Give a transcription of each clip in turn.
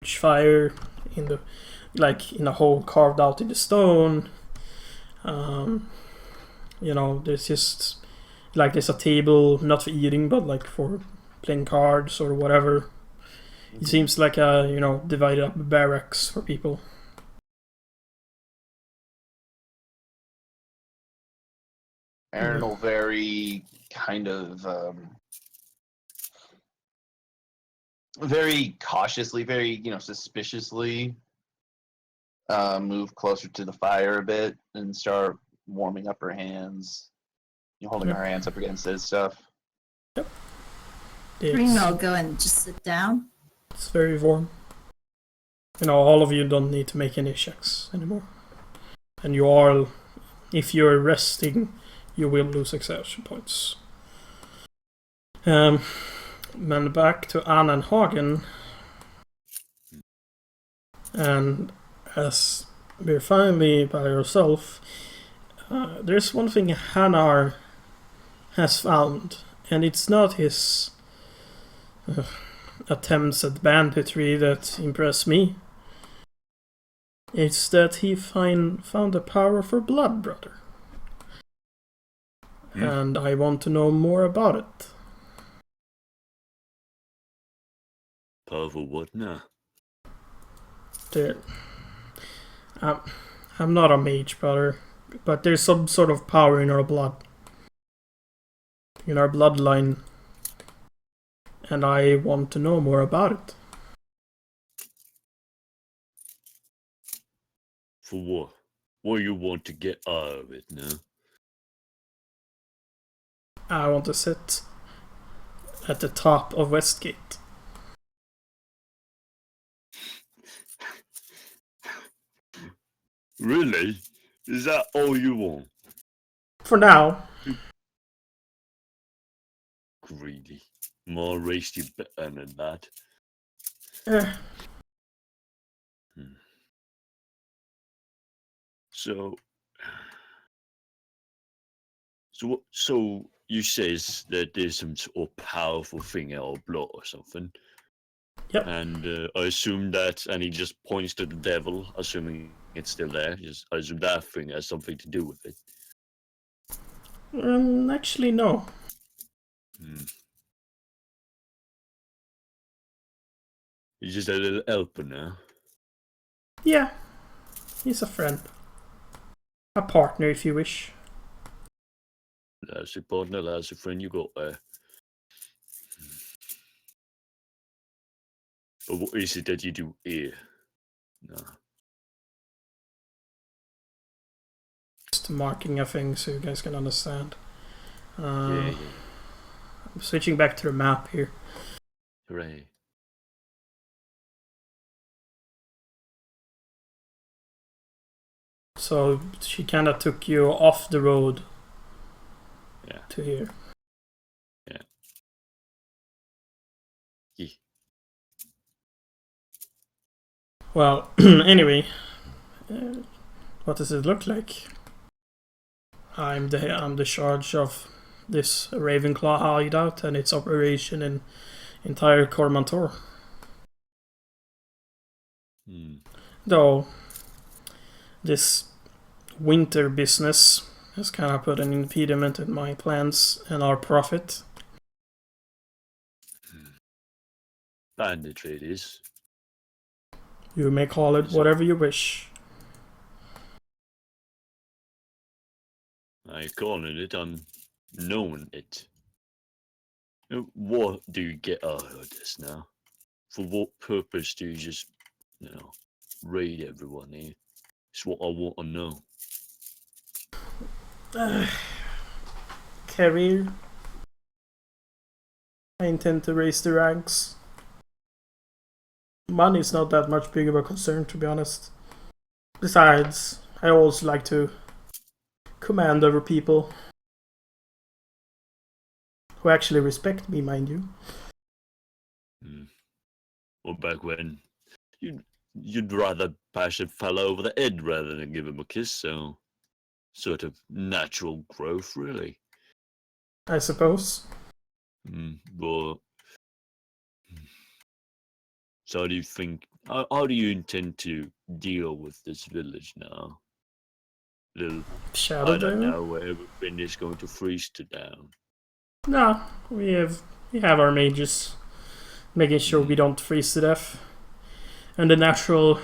fire in the in a hole carved out in the stone. There's just there's a table not for eating but like for playing cards or whatever. It seems like a divided up barracks for people. Aaron will very kind of very cautiously, very suspiciously move closer to the fire a bit and start warming up her hands, holding her hands up against it and stuff. Yep. Ringo, go and just sit down. It's very warm. All of you don't need to make any checks anymore. And you all, if you're resting, you will lose exhaustion points. Then back to Anna and Hagen. And as we're finally by yourself, there's one thing Hanar has found, and it's not his attempts at banditry that impress me. It's that he found a powerful blood brother. And I want to know more about it. Powerful what now? I'm not a mage, brother, but there's some sort of power in our blood. In our bloodline. And I want to know more about it. For what? What do you want to get out of it now? I want to sit at the top of Westgate. Really? Is that all you want? For now. Greedy. More raised you better than that. So you says that there's some sort of powerful thing in our blood or something. Yep. And I assume that, and he just points to the devil, assuming it's still there. I assume that thing has something to do with it. Actually, no. He's just a little helper now. Yeah. He's a friend. A partner, if you wish. That's a partner, that's a friend you got there. But what is it that you do here? No. Just marking a thing so you guys can understand. Yeah. I'm switching back to the map here. Hooray. So she kind of took you off the road. Yeah. To here. Yeah. Well, anyway, what does it look like? I'm the charge of this Ravenclaw hideout and its operation in entire Cormantor. Though this winter business has kind of put an impediment in my plans and our profit. Banditry it is. You may call it whatever you wish. I calling it, I'm knowing it. What do you get out of this now? For what purpose do you just, raid everyone here? It's what I want to know. Career. I intend to raise the ranks. Money's not that much big of a concern, to be honest. Besides, I also like to command over people who actually respect me, mind you. Well, back when you'd rather bash a fella over the head rather than give him a kiss, so sort of natural growth, really. I suppose. But so how do you think how do you intend to deal with this village now? Little, Shadow I don't there? know, everything is going to freeze to down. No, we have our mages making sure we don't freeze to death. And the natural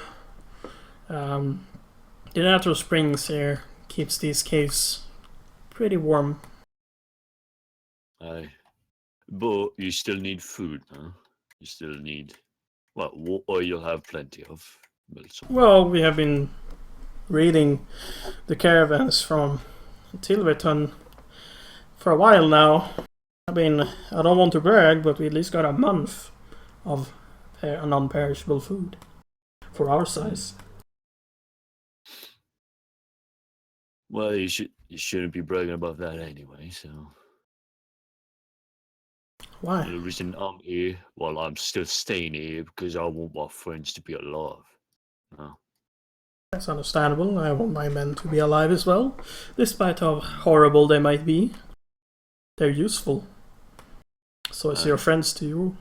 springs here keeps these caves pretty warm. Aye. But you still need food, huh? You still need, well, or you'll have plenty of. Well, we have been raiding the caravans from Tilverton for a while now. I mean, I don't want to brag, but we at least got a month of non-perishable food for our size. Well, you shouldn't be bragging about that anyway. So Why? the reason I'm here, well, I'm still staying here because I want my friends to be alive. No. That's understandable. I want my men to be alive as well, despite how horrible they might be. They're useful. So is your friends to you.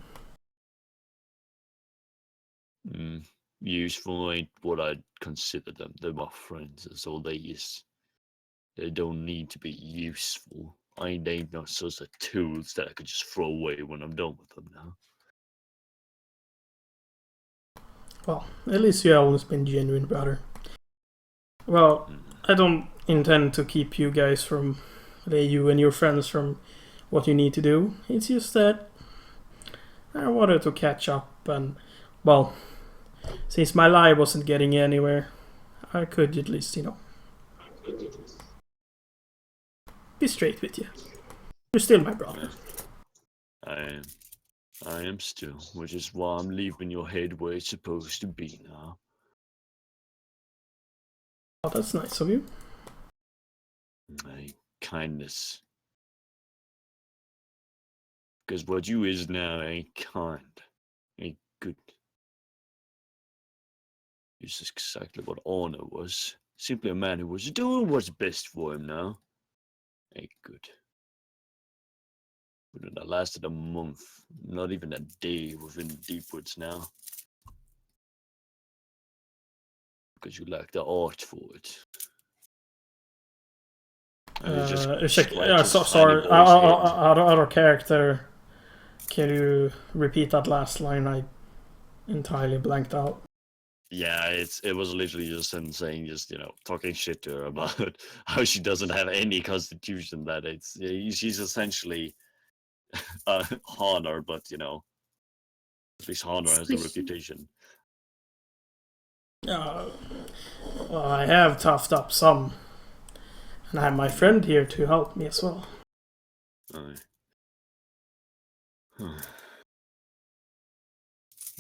Useful ain't what I'd consider them. They're my friends. That's all they is. They don't need to be useful. I ain't no sorts of tools that I could just throw away when I'm done with them now. Well, at least you have always been genuine, brother. Well, I don't intend to keep you guys from, you and your friends from what you need to do. It's just that I wanted to catch up and, well, since my lie wasn't getting anywhere, I could at least, be straight with you. You're still my brother. I am still, which is why I'm leaving your head where it's supposed to be now. Oh, that's nice of you. My kindness. Because what you is now ain't kind, ain't good. It's exactly what Honor was. Simply a man who was doing what's best for him now. Ain't good. But it lasted a month, not even a day within the deep woods now. Because you lack the art for it. Sorry, out of character. Can you repeat that last line? I entirely blanked out. Yeah, it was literally just him saying, talking shit to her about how she doesn't have any constitution. That she's essentially Honor, but at least Honor has a reputation. Well, I have toughed up some, and I have my friend here to help me as well. I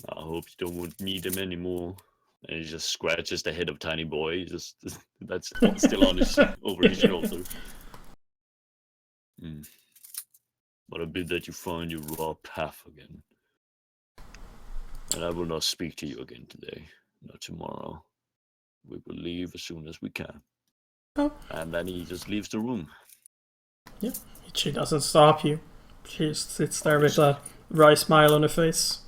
hope you don't need him anymore. And he just scratches the head of Tiny Boy. That's still on his over his shoulder. But I bid that you find your raw path again. And I will not speak to you again today, not tomorrow. We will leave as soon as we can. Oh. And then he just leaves the room. Yeah, she doesn't stop you. She just sits there with a wry smile on her face.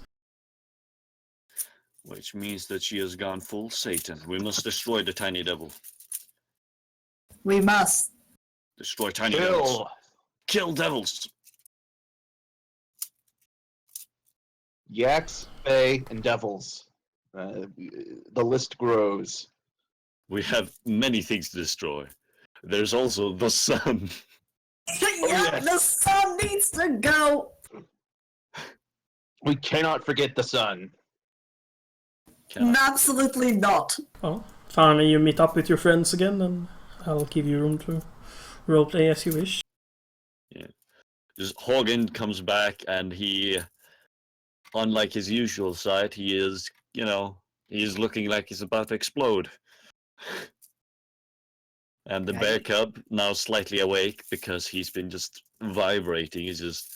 Which means that she has gone full Satan. We must destroy the tiny devil. We must. Destroy tiny devils. Kill devils. Yaks, Fae, and devils. The list grows. We have many things to destroy. There's also the sun. Yeah, the sun needs to go. We cannot forget the sun. Absolutely not. Well, finally you meet up with your friends again, and I'll give you room to roleplay as you wish. Yeah. Just Hogan comes back, and he, unlike his usual side, he is, he's looking like he's about to explode. And the bear cub, now slightly awake because he's been just vibrating, he's just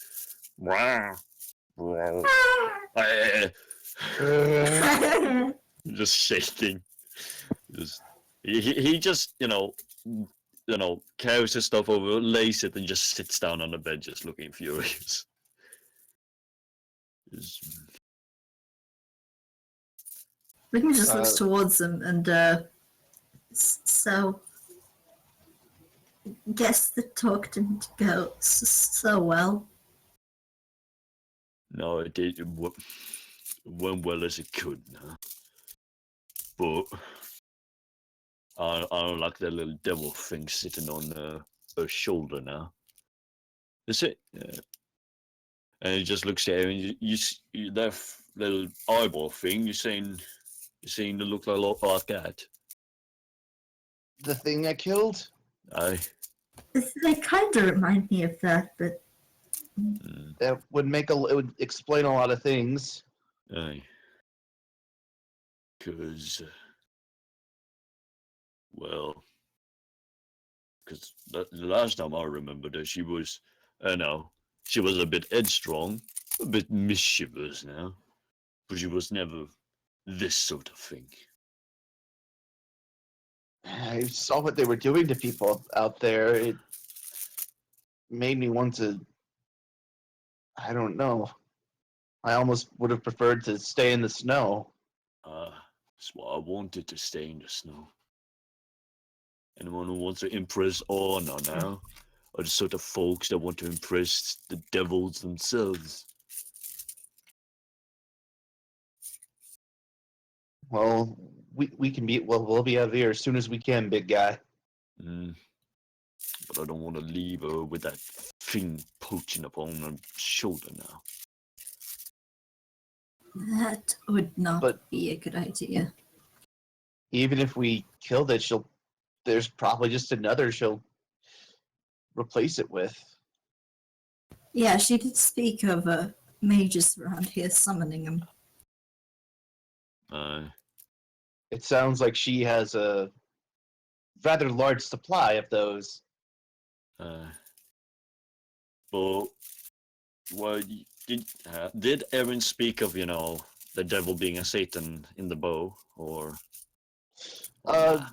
just shaking. He just carries his stuff over, lays it, and just sits down on the bed, just looking furious. Rickman just looks towards them and so guess the talk didn't go so well. No, it did. It went well as it could, no. But I don't like that little devil thing sitting on her shoulder now. That's it. Yeah. And he just looks at her, and you that little eyeball thing. You're saying it look a lot like that. The thing I killed? Aye. They kind of remind me of that, but That would it would explain a lot of things. Aye. Because, well, because the last time I remembered her, she was, she was a bit headstrong, a bit mischievous now, but she was never this sort of thing. I saw what they were doing to people out there. It made me want to. I don't know. I almost would have preferred to stay in the snow. That's why I wanted to stay in the snow. Anyone who wants to impress Anna now are the sort of folks that want to impress the devils themselves. Well, we can be. Well, we'll be out of here as soon as we can, big guy. But I don't want to leave her with that thing poaching upon her shoulder now. that would not be a good idea. Even if we killed it, there's probably just another she'll replace it with. Yeah, she did speak of mages around here summoning them. It sounds like she has a rather large supply of those. But well, did Erin speak of the devil being a Satan in the bow, or? I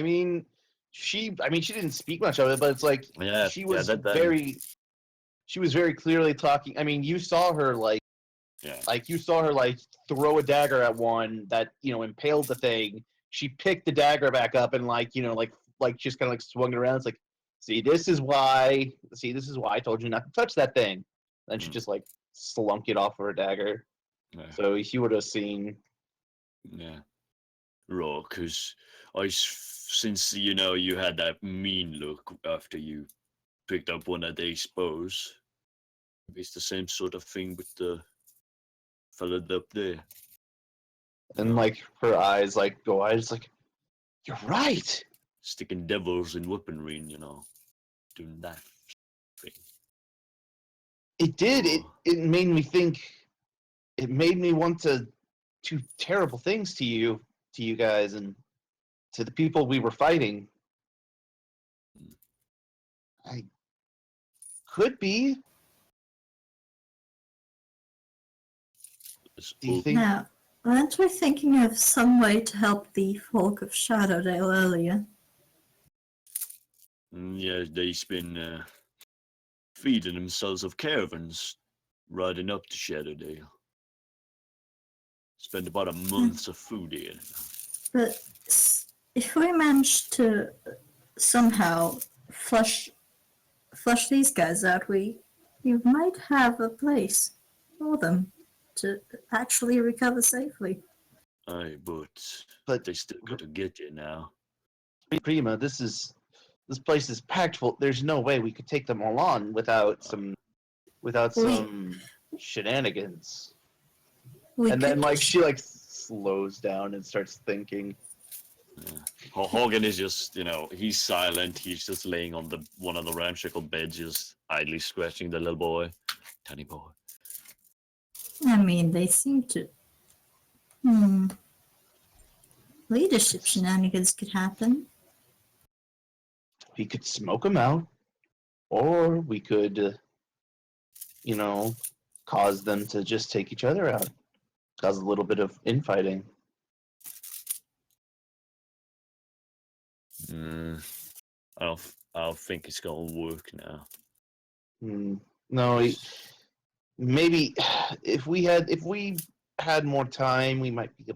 mean, she didn't speak much of it, but it's like she was very clearly talking. I mean, you saw her throw a dagger at one that impaled the thing. She picked the dagger back up and just kind of swung it around. It's like, this is why I told you not to touch that thing. Then she just slunk it off of her dagger. Yeah. So he would have seen. Yeah. Right, because since you had that mean look after you picked up one of these bows, it's the same sort of thing with the fella up there. And her eyes go wide. It's like, you're right. Sticking devils in weaponry, doing that thing. It did. It made me think. It made me want to do terrible things to you guys, and to the people we were fighting. I could be. Do you think? Now, weren't we thinking of some way to help the folk of Shadowdale earlier? Yeah, they've been feeding themselves of caravans riding up to Shadowdale. Spend about a month's of food here. But if we manage to somehow flush these guys out, we might have a place for them to actually recover safely. Aye, but they still got to get you now. Prima, this place is packed full. There's no way we could take them all on without some shenanigans. And then she slows down and starts thinking. Yeah. Hogan is just, he's silent. He's just laying on one of the ramshackle beds, just idly scratching the little boy, tiny boy. I mean, they seem to. Leadership shenanigans could happen. We could smoke them out, or we could, cause them to just take each other out, cause a little bit of infighting. I don't think it's gonna work now. No, maybe if we had more time, we might be able